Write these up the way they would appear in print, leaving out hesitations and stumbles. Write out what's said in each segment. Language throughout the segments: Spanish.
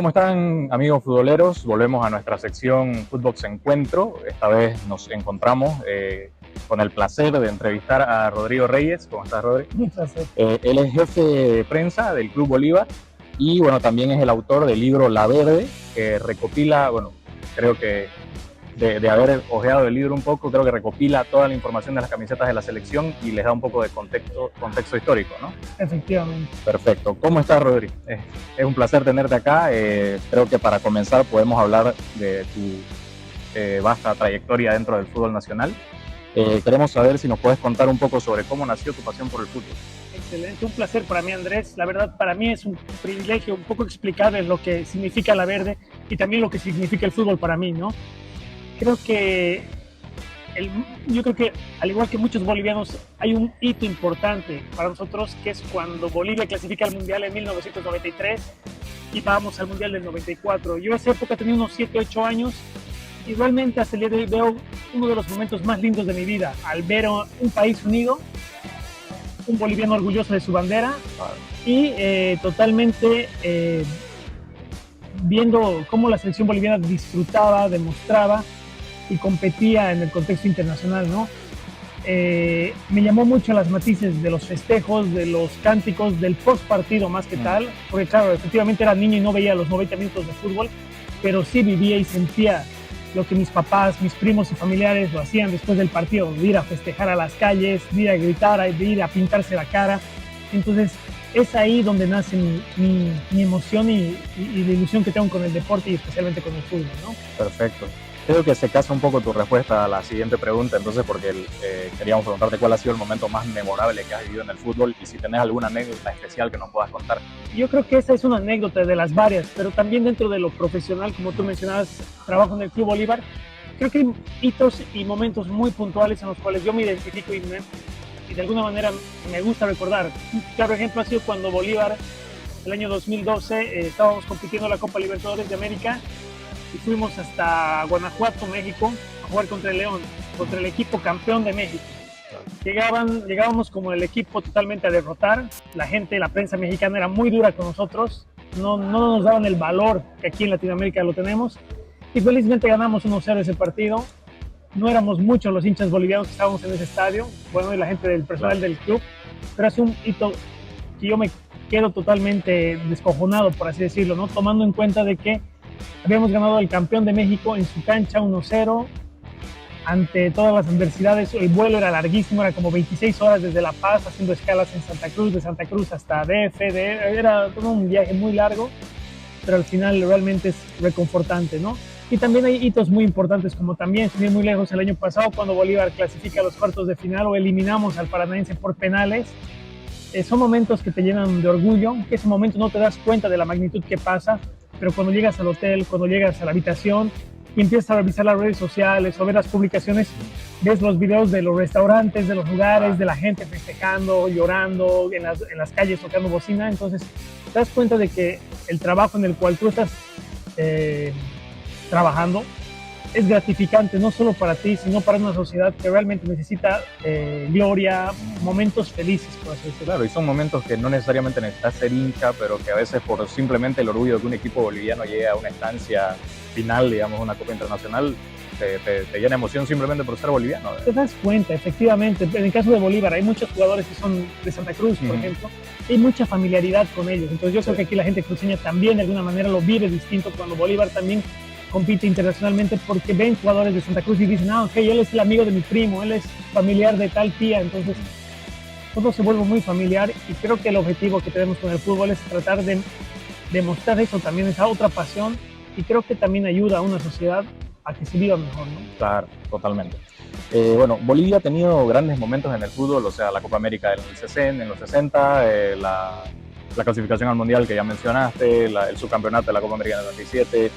¿Cómo están, amigos futboleros? Volvemos a nuestra sección Footbox Encuentro. Esta vez nos encontramos con el placer de entrevistar a Rodrigo Reyes. ¿Cómo estás, Rodrigo? Un placer. Él es jefe de prensa del Club Bolívar y, bueno, también es el autor del libro La Verde, que recopila, bueno, creo que de haber hojeado el libro un poco, creo que recopila toda la información de las camisetas de la selección y les da un poco de contexto histórico, ¿no? Efectivamente. Perfecto. ¿Cómo estás, Rodri? Es un placer tenerte acá. Creo que para comenzar podemos hablar de tu vasta trayectoria dentro del fútbol nacional. Queremos saber si nos puedes contar un poco sobre cómo nació tu pasión por el fútbol. Excelente, un placer para mí, Andrés. La verdad, para mí es un privilegio un poco explicarles lo que significa la verde y también lo que significa el fútbol para mí, ¿no? Yo creo que, al igual que muchos bolivianos, hay un hito importante para nosotros, que es cuando Bolivia clasifica al Mundial en 1993 y vamos al Mundial del 94. Yo en esa época tenía unos 7, 8 años y realmente hasta el día de hoy veo uno de los momentos más lindos de mi vida, al ver un país unido, un boliviano orgulloso de su bandera y totalmente viendo cómo la selección boliviana disfrutaba, demostraba y competía en el contexto internacional, ¿no? Me llamó mucho las matices de los festejos, de los cánticos, del post partido más que tal, porque claro, efectivamente era niño y no veía los 90 minutos de fútbol, pero sí vivía y sentía lo que mis papás, mis primos y familiares lo hacían después del partido, de ir a festejar a las calles, de ir a gritar, de ir a pintarse la cara. Entonces es ahí donde nace mi emoción y la ilusión que tengo con el deporte y especialmente con el fútbol, ¿no? Perfecto. Creo que se casa un poco tu respuesta a la siguiente pregunta, entonces, porque queríamos preguntarte cuál ha sido el momento más memorable que has vivido en el fútbol y si tenés alguna anécdota especial que nos puedas contar. Yo creo que esa es una anécdota de las varias, pero también dentro de lo profesional, como tú mencionabas, trabajo en el Club Bolívar. Creo que hay hitos y momentos muy puntuales en los cuales yo me identifico y de alguna manera me gusta recordar. Un claro ejemplo ha sido cuando Bolívar, el año 2012, estábamos compitiendo en la Copa Libertadores de América y fuimos hasta Guanajuato, México, a jugar contra el León, contra el equipo campeón de México. Llegábamos como el equipo totalmente a derrotar. La gente, la prensa mexicana era muy dura con nosotros, no nos daban el valor que aquí en Latinoamérica lo tenemos y felizmente ganamos 1-0 ese partido. No éramos muchos los hinchas bolivianos que estábamos en ese estadio, bueno, y la gente del personal del club, pero es un hito que yo me quedo totalmente descojonado, por así decirlo, ¿no? Tomando en cuenta de que habíamos ganado al campeón de México en su cancha 1-0, ante todas las adversidades. El vuelo era larguísimo, era como 26 horas desde La Paz, haciendo escalas en Santa Cruz, de Santa Cruz hasta DF, era todo un viaje muy largo, pero al final realmente es reconfortante, ¿no? Y también hay hitos muy importantes, como también, sin ir muy lejos, el año pasado, cuando Bolívar clasifica a los cuartos de final o eliminamos al Paranaense por penales. Son momentos que te llenan de orgullo, que ese momento no te das cuenta de la magnitud que pasa, pero cuando llegas al hotel, cuando llegas a la habitación y empiezas a revisar las redes sociales o ver las publicaciones, ves los videos de los restaurantes, de los lugares, de la gente festejando, llorando, en las calles tocando bocina. Entonces te das cuenta de que el trabajo en el cual tú estás trabajando es gratificante, no solo para ti, sino para una sociedad que realmente necesita gloria, momentos felices, por así decirlo. Claro, y son momentos que no necesariamente necesitas ser hincha, pero que a veces por simplemente el orgullo de que un equipo boliviano llegue a una instancia final, digamos, una Copa Internacional, te llena emoción simplemente por ser boliviano. Te das cuenta, efectivamente. En el caso de Bolívar, hay muchos jugadores que son de Santa Cruz, por ejemplo, hay mucha familiaridad con ellos. Entonces yo creo que aquí la gente cruceña también de alguna manera lo vive distinto cuando Bolívar también compite internacionalmente, porque ven jugadores de Santa Cruz y dicen, ok, él es el amigo de mi primo, él es familiar de tal tía. Entonces todo se vuelve muy familiar y creo que el objetivo que tenemos con el fútbol es tratar de demostrar eso también, esa otra pasión, y creo que también ayuda a una sociedad a que se viva mejor, ¿no? Claro, totalmente. Bueno, Bolivia ha tenido grandes momentos en el fútbol, o sea, la Copa América en los 60, la clasificación al Mundial que ya mencionaste, el subcampeonato de la Copa América en el 97.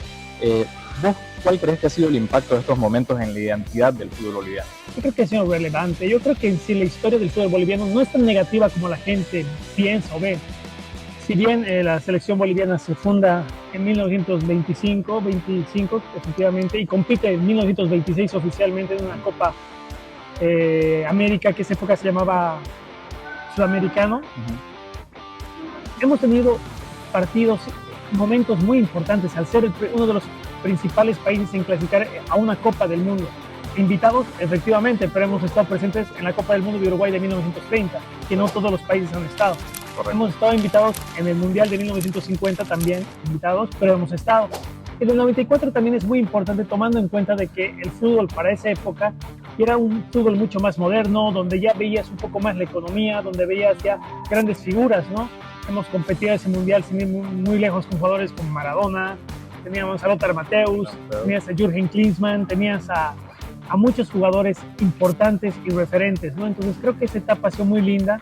¿Vos cuál crees que ha sido el impacto de estos momentos en la identidad del fútbol boliviano? Yo creo que ha sido relevante. Yo creo que en sí la historia del fútbol boliviano no es tan negativa como la gente piensa o ve. Si bien la selección boliviana se funda en 1925, efectivamente, y compite en 1926 oficialmente en una Copa América, que esa época se llamaba Sudamericano, hemos tenido partidos momentos muy importantes al ser uno de los principales países en clasificar a una Copa del Mundo. Invitados, efectivamente, pero hemos estado presentes en la Copa del Mundo de Uruguay de 1930, que no todos los países han estado. Correcto. Hemos estado invitados en el Mundial de 1950 también, invitados, pero hemos estado. En el 94 también es muy importante, tomando en cuenta de que el fútbol para esa época era un fútbol mucho más moderno, donde ya veías un poco más la economía, donde veías ya grandes figuras, ¿no? Hemos competido ese mundial sin ir muy lejos con jugadores como Maradona, teníamos a Lothar Matthäus, tenías a Jürgen Klinsmann, tenías a muchos jugadores importantes y referentes, ¿no? Entonces creo que esa etapa ha sido muy linda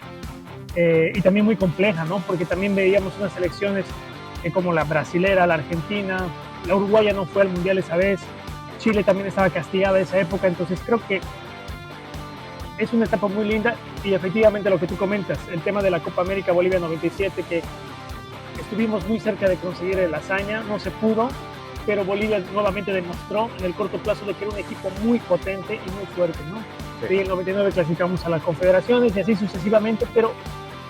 y también muy compleja, ¿no? Porque también veíamos unas selecciones como la brasilera, la argentina, la uruguaya no fue al mundial esa vez, Chile también estaba castigada esa época, entonces creo que es una etapa muy linda y efectivamente lo que tú comentas, el tema de la Copa América Bolivia 97, que estuvimos muy cerca de conseguir la hazaña, no se pudo, pero Bolivia nuevamente demostró en el corto plazo de que era un equipo muy potente y muy fuerte, ¿no? Sí. Y en el 99 clasificamos a las confederaciones y así sucesivamente, pero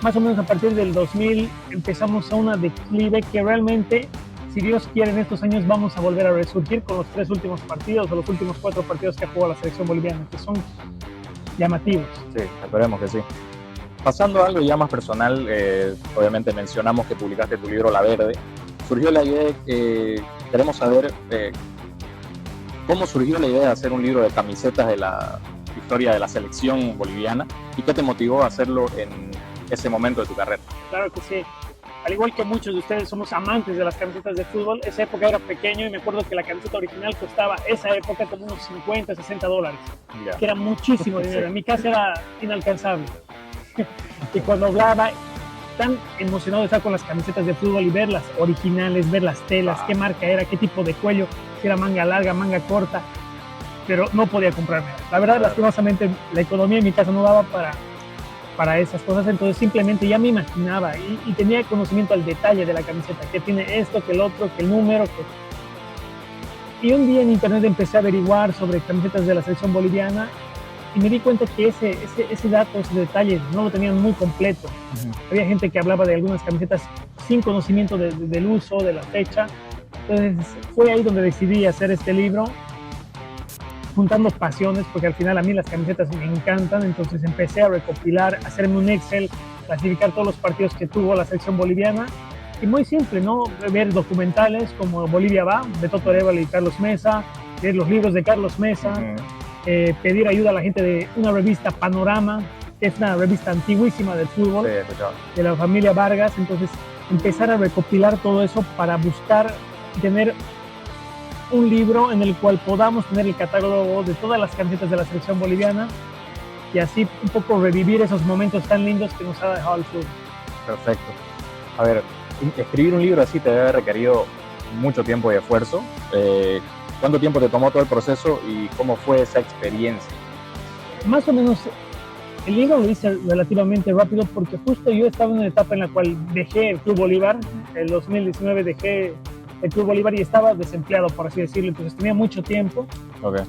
más o menos a partir del 2000 empezamos a una declive que realmente, si Dios quiere, en estos años vamos a volver a resurgir con los 3 últimos partidos o los últimos 4 partidos que ha jugado la selección boliviana, que son llamativos. Sí, esperemos que sí. Pasando a algo ya más personal, obviamente mencionamos que publicaste tu libro La Verde. Surgió la idea de que queremos saber cómo surgió la idea de hacer un libro de camisetas de la historia de la selección boliviana y qué te motivó a hacerlo en ese momento de tu carrera. Claro que sí. Al igual que muchos de ustedes somos amantes de las camisetas de fútbol, esa época era pequeño y me acuerdo que la camiseta original costaba esa época como unos $50, $60, que era muchísimo dinero. En mi casa era inalcanzable. Y cuando hablaba, tan emocionado de estar con las camisetas de fútbol y ver las originales, ver las telas, qué marca era, qué tipo de cuello, si era manga larga, manga corta, pero no podía comprarme. La verdad, lastimosamente, la economía en mi casa no daba para esas cosas, entonces simplemente ya me imaginaba y tenía conocimiento al detalle de la camiseta, que tiene esto, que el otro, que el número, Y un día en internet empecé a averiguar sobre camisetas de la selección boliviana y me di cuenta que ese dato, ese detalle no lo tenían muy completo. Había gente que hablaba de algunas camisetas sin conocimiento del uso, de la fecha. Entonces fue ahí donde decidí hacer este libro, juntando pasiones, porque al final a mí las camisetas me encantan, entonces empecé a recopilar, hacerme un Excel, clasificar todos los partidos que tuvo la selección boliviana, y muy simple, ¿no? Ver documentales como Bolivia Va, de Toto Arévalo y Carlos Mesa, leer los libros de Carlos Mesa, pedir ayuda a la gente de una revista Panorama, que es una revista antiguísima del fútbol, de la familia Vargas, entonces empezar a recopilar todo eso para buscar tener un libro en el cual podamos tener el catálogo de todas las camisetas de la selección boliviana y así un poco revivir esos momentos tan lindos que nos ha dejado el fútbol. Perfecto. A ver, escribir un libro así te debe haber requerido mucho tiempo y esfuerzo. ¿Cuánto tiempo te tomó todo el proceso y cómo fue esa experiencia? Más o menos, el libro lo hice relativamente rápido porque justo yo estaba en una etapa en la cual dejé el Club Bolívar. En 2019 dejé el Club Bolívar y estaba desempleado, por así decirlo, entonces tenía mucho tiempo.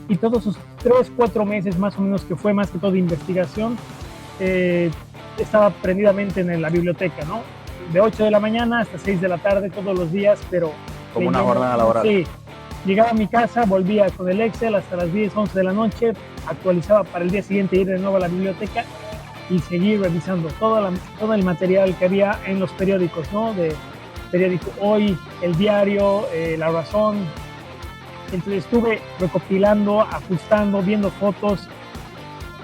Y todos esos 3-4 meses más o menos, que fue más que todo de investigación, estaba prendidamente en la biblioteca, ¿no? De 8 de la mañana hasta 6 de la tarde todos los días, pero... Como una jornada laboral. Sí. Llegaba a mi casa, volvía con el Excel hasta las 10, 11 de la noche, actualizaba para el día siguiente, ir de nuevo a la biblioteca y seguir revisando todo el material que había en los periódicos, ¿no? De periódico Hoy, El Diario, La Razón. Entonces estuve recopilando, ajustando, viendo fotos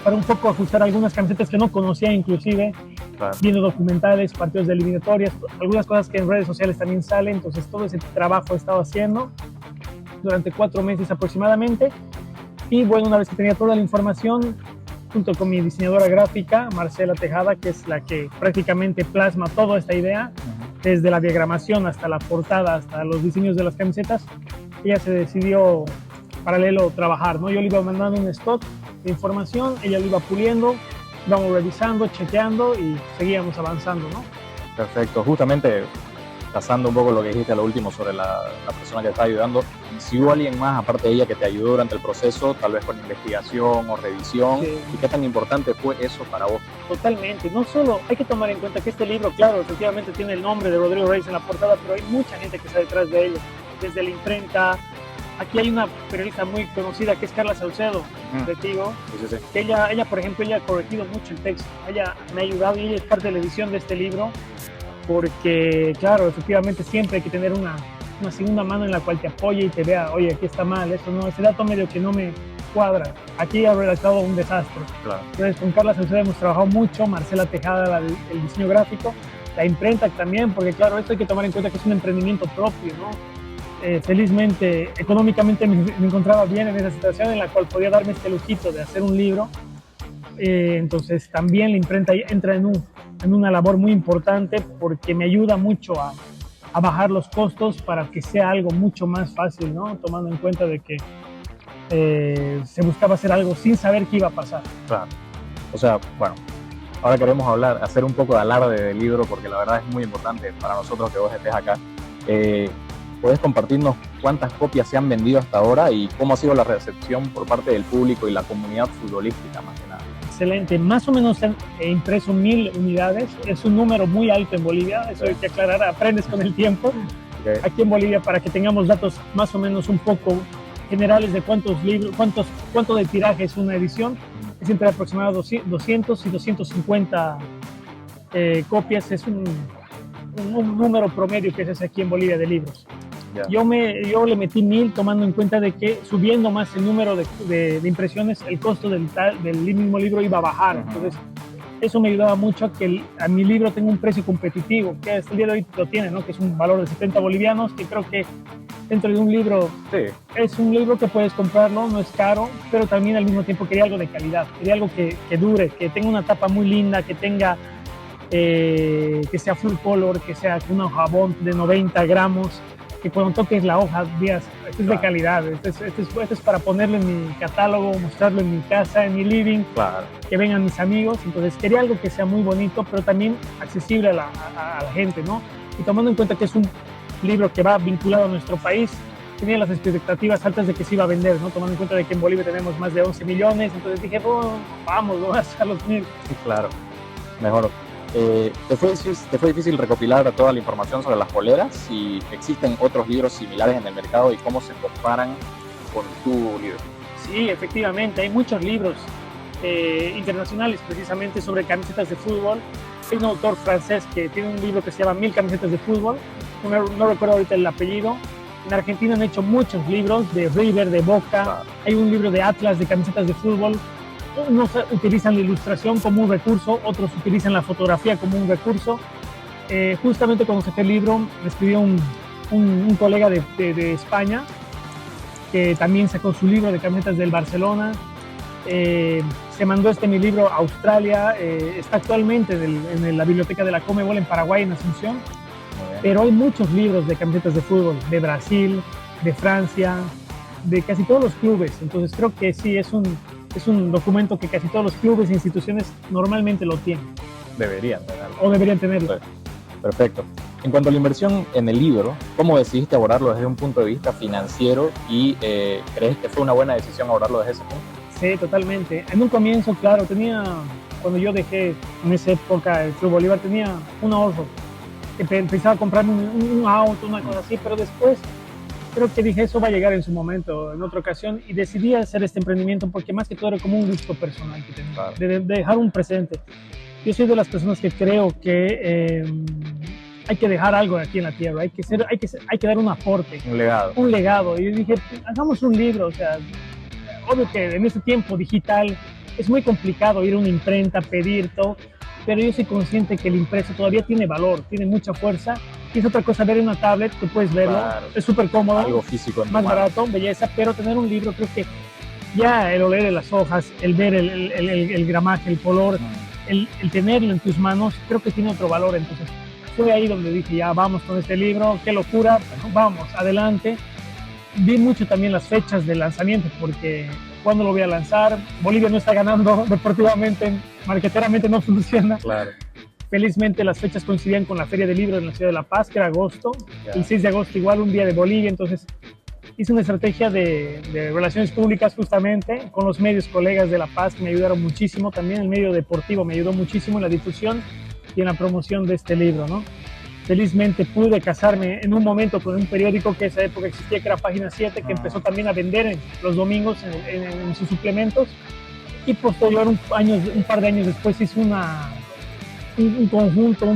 para un poco ajustar algunas camisetas que no conocía inclusive, viendo documentales, partidos de eliminatorias, algunas cosas que en redes sociales también salen. Entonces todo ese trabajo he estado haciendo durante 4 meses aproximadamente. Y bueno, una vez que tenía toda la información, junto con mi diseñadora gráfica, Marcela Tejada, que es la que prácticamente plasma toda esta idea, desde la diagramación hasta la portada, hasta los diseños de las camisetas, ella se decidió paralelo trabajar, ¿no? Yo le iba mandando un stock de información, ella lo iba puliendo, íbamos revisando, chequeando y seguíamos avanzando, ¿no? Perfecto. Justamente casando un poco lo que dijiste a lo último sobre la persona que te está ayudando, si hubo alguien más aparte de ella que te ayudó durante el proceso, tal vez con investigación o revisión, Sí. ¿y qué tan importante fue eso para vos? Totalmente. No solo hay que tomar en cuenta que este libro, claro, efectivamente tiene el nombre de Rodrigo Reyes en la portada, pero hay mucha gente que está detrás de ello, desde la imprenta. Aquí hay una periodista muy conocida que es Carla Salcedo, de Tigo, Sí, sí, sí. que ella, por ejemplo, ella ha corregido mucho el texto. Ella me ha ayudado y ella es parte de la edición de este libro, porque, claro, efectivamente siempre hay que tener una segunda mano en la cual te apoye y te vea, oye, aquí está mal, esto no, ese dato medio que no me cuadra. Aquí ha redactado un desastre. Claro. Entonces, con Carla Salcedo hemos trabajado mucho, Marcela Tejada, el diseño gráfico, la imprenta también, porque, claro, esto hay que tomar en cuenta que es un emprendimiento propio, ¿no? Felizmente, económicamente me encontraba bien en esa situación en la cual podía darme este lujito de hacer un libro. Entonces, también la imprenta entra en una labor muy importante porque me ayuda mucho a bajar los costos para que sea algo mucho más fácil, ¿no? Tomando en cuenta de que se buscaba hacer algo sin saber qué iba a pasar. Claro. O sea, bueno, ahora queremos hacer un poco de alarde del libro porque la verdad es muy importante para nosotros que vos estés acá. ¿Podés compartirnos cuántas copias se han vendido hasta ahora y cómo ha sido la recepción por parte del público y la comunidad futbolística más que nada? Excelente, más o menos han impreso 1000 unidades, es un número muy alto en Bolivia, eso hay que aclarar, aprendes con el tiempo. Okay. Aquí en Bolivia, para que tengamos datos más o menos un poco generales de cuántos libros, cuánto de tiraje es una edición, es entre aproximadamente 200 y 250 copias, es un número promedio que se hace aquí en Bolivia de libros. Yeah. Yo le metí 1000 tomando en cuenta de que subiendo más el número de impresiones, el costo del mismo libro iba a bajar. Entonces, eso me ayudaba mucho a que a mi libro tenga un precio competitivo, que hasta el día de hoy lo tiene, ¿no? Que es un valor de 70 bolivianos, que creo que dentro de un libro, sí, es un libro que puedes comprarlo, no es caro, pero también al mismo tiempo quería algo de calidad, quería algo que dure, que tenga una tapa muy linda, que tenga, que sea full color, que sea una hojabón de 90 gramos, que cuando toques la hoja digas, esto es de calidad, esto es para ponerlo en mi catálogo, mostrarlo en mi casa, en mi living, que vengan mis amigos. Entonces quería algo que sea muy bonito, pero también accesible a la gente, ¿no? Y tomando en cuenta que es un libro que va vinculado a nuestro país, tenía las expectativas altas de que se iba a vender, ¿no? Tomando en cuenta de que en Bolivia tenemos más de 11 millones, entonces dije, oh, vamos, vamos a hacer los 1000. Sí, claro, mejor. ¿Te fue difícil recopilar toda la información sobre las poleras? Si existen otros libros similares en el mercado y cómo se comparan con tu libro. Sí, efectivamente, hay muchos libros internacionales precisamente sobre camisetas de fútbol. Hay un autor francés que tiene un libro que se llama 1000 camisetas de fútbol, no recuerdo ahorita el apellido. En Argentina han hecho muchos libros de River, de Boca, hay un libro de Atlas de camisetas de fútbol. Unos utilizan la ilustración como un recurso, otros utilizan la fotografía como un recurso. Justamente cuando saqué el libro, me escribió un colega de España que también sacó su libro de camisetas del Barcelona. Se mandó mi libro a Australia, está actualmente en la biblioteca de la Conmebol en Paraguay, en Asunción. Pero hay muchos libros de camisetas de fútbol, de Brasil, de Francia, de casi todos los clubes. Entonces creo que sí, es un documento que casi todos los clubes e instituciones normalmente lo tienen. Deberían tenerlo. O deberían tenerlo. Perfecto. En cuanto a la inversión en el libro, ¿cómo decidiste abordarlo desde un punto de vista financiero y crees que fue una buena decisión abordarlo desde ese punto? Sí, totalmente. En un comienzo, claro, cuando yo dejé en esa época el Club Bolívar, tenía un ahorro. Empezaba a comprarme un auto, una cosa así, pero después creo que dije, eso va a llegar en su momento, en otra ocasión, y decidí hacer este emprendimiento porque más que todo era como un gusto personal que tenía, claro, de dejar un presente. Yo soy de las personas que creo que hay que dejar algo aquí en la tierra, hay que dar un aporte. Un legado. Un legado. Y dije, hagamos un libro, o sea, obvio que en este tiempo digital es muy complicado ir a una imprenta, pedir todo, pero yo soy consciente que el impreso todavía tiene valor, tiene mucha fuerza. Y es otra cosa ver en una tablet, que puedes verlo, claro, es súper cómodo, algo físico, más barato, belleza, pero tener un libro, creo que ya el oler de las hojas, el ver el gramaje, el color, el tenerlo en tus manos, creo que tiene otro valor. Entonces fue ahí donde dije, ya vamos con este libro, qué locura, bueno, vamos, adelante. Vi mucho también las fechas de lanzamiento, porque cuando lo voy a lanzar, Bolivia no está ganando deportivamente, marqueteramente no funciona. Claro. Felizmente las fechas coincidían con la Feria del Libro en la ciudad de La Paz, que era agosto. El 6 de agosto igual un día de Bolivia, entonces hice una estrategia de relaciones públicas justamente con los medios colegas de La Paz que me ayudaron muchísimo, también el medio deportivo me ayudó muchísimo en la difusión y en la promoción de este libro, ¿no? Felizmente pude casarme en un momento con un periódico que en esa época existía, que era Página 7, que empezó también a vender los domingos en sus suplementos, y posterior, un par de años después, hice un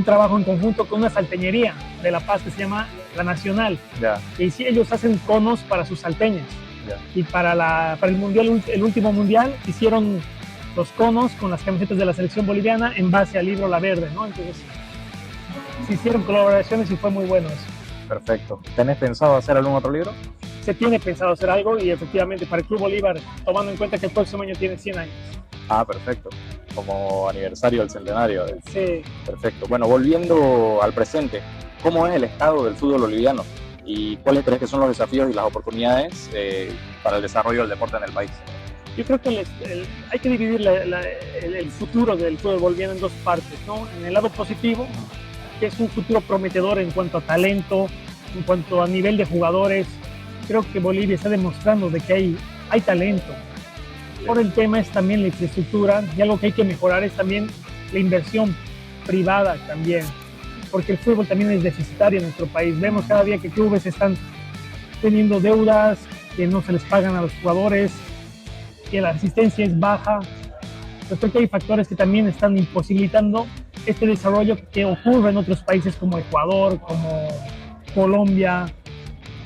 trabajo en conjunto con una salteñería de La Paz que se llama La Nacional. Y sí, ellos hacen conos para sus salteñas. Y para el mundial, el último mundial, hicieron los conos con las camisetas de la selección boliviana en base al libro La Verde, ¿no? Entonces se hicieron colaboraciones y fue muy bueno eso. Perfecto. ¿Tenés pensado hacer algún otro libro? Se tiene pensado hacer algo, y efectivamente para el Club Bolívar, tomando en cuenta que el próximo año tiene 100 años. Ah, perfecto. Como aniversario del centenario. Sí. Perfecto. Bueno, volviendo al presente, ¿cómo es el estado del fútbol boliviano? ¿Y cuáles crees que son los desafíos y las oportunidades para el desarrollo del deporte en el país? Yo creo que hay que dividir el futuro del fútbol boliviano en dos partes, ¿no? En el lado positivo, que es un futuro prometedor en cuanto a talento, en cuanto a nivel de jugadores. Creo que Bolivia está demostrando de que hay talento. Por el tema es también la infraestructura, y algo que hay que mejorar es también la inversión privada también, porque el fútbol también es deficitario en nuestro país. Vemos cada día que clubes están teniendo deudas, que no se les pagan a los jugadores, que la asistencia es baja. Yo creo que hay factores que también están imposibilitando este desarrollo que ocurre en otros países como Ecuador, como Colombia.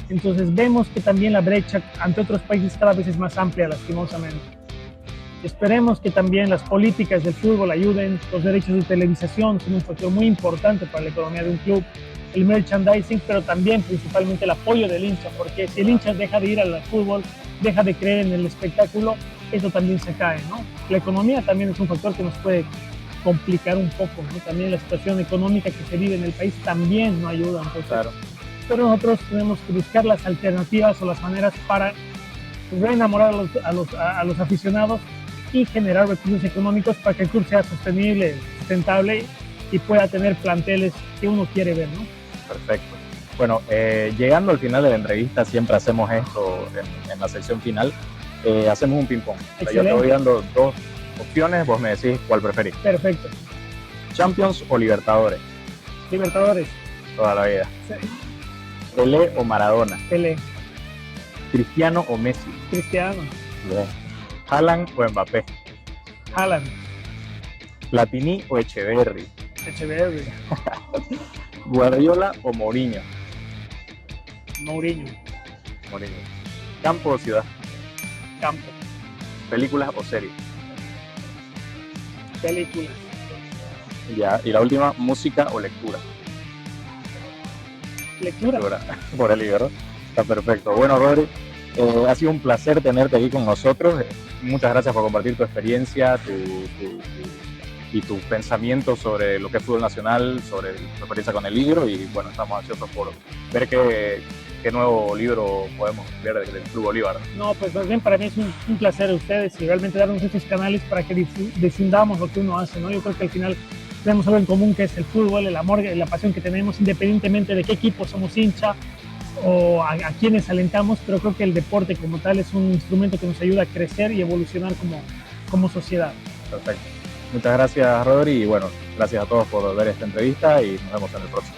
Entonces vemos que también la brecha ante otros países cada vez es más amplia, lastimosamente. Esperemos que también las políticas del fútbol ayuden. Los derechos de televisación son un factor muy importante para la economía de un club. El merchandising, pero también principalmente el apoyo del hincha, porque si el hincha deja de ir al fútbol, deja de creer en el espectáculo, eso también se cae, ¿no? La economía también es un factor que nos puede complicar un poco, ¿no? También la situación económica que se vive en el país también no ayuda. Entonces, claro. Pero nosotros tenemos que buscar las alternativas o las maneras para reenamorar a los aficionados y generar recursos económicos para que el club sea sostenible, sustentable y pueda tener planteles que uno quiere ver, ¿no? Perfecto. Bueno, llegando al final de la entrevista, siempre hacemos esto en la sección final. Hacemos un ping-pong. Yo te voy dando dos opciones, vos me decís cuál preferís. Perfecto. ¿Champions o Libertadores? Libertadores. Toda la vida. Sí. ¿Pelé o Maradona? Pelé. ¿Cristiano o Messi? Cristiano. Bien. ¿Haaland o Mbappé? Haaland. ¿Platini o Echeverri? Echeverri. ¿Guardiola o Mourinho? Mourinho. Mourinho. ¿Campo o ciudad? Campo. ¿Películas o series? Películas. Ya, y la última, ¿música o lectura? Lectura. Por el libro. Está perfecto. Bueno, Rodri, ha sido un placer tenerte aquí con nosotros. Muchas gracias por compartir tu experiencia y tus pensamientos sobre lo que es fútbol nacional, sobre tu experiencia con el libro, y bueno, estamos ansiosos por ver qué nuevo libro podemos ver del Club Bolívar. No, pues más bien para mí es un placer a ustedes y realmente darnos estos canales para que difundamos lo que uno hace, ¿no? Yo creo que al final tenemos algo en común, que es el fútbol, el amor, la pasión que tenemos, independientemente de qué equipo somos hincha o a quienes alentamos, pero creo que el deporte como tal es un instrumento que nos ayuda a crecer y evolucionar como sociedad. Perfecto. Muchas gracias, Rodri, y bueno, gracias a todos por ver esta entrevista y nos vemos en el próximo.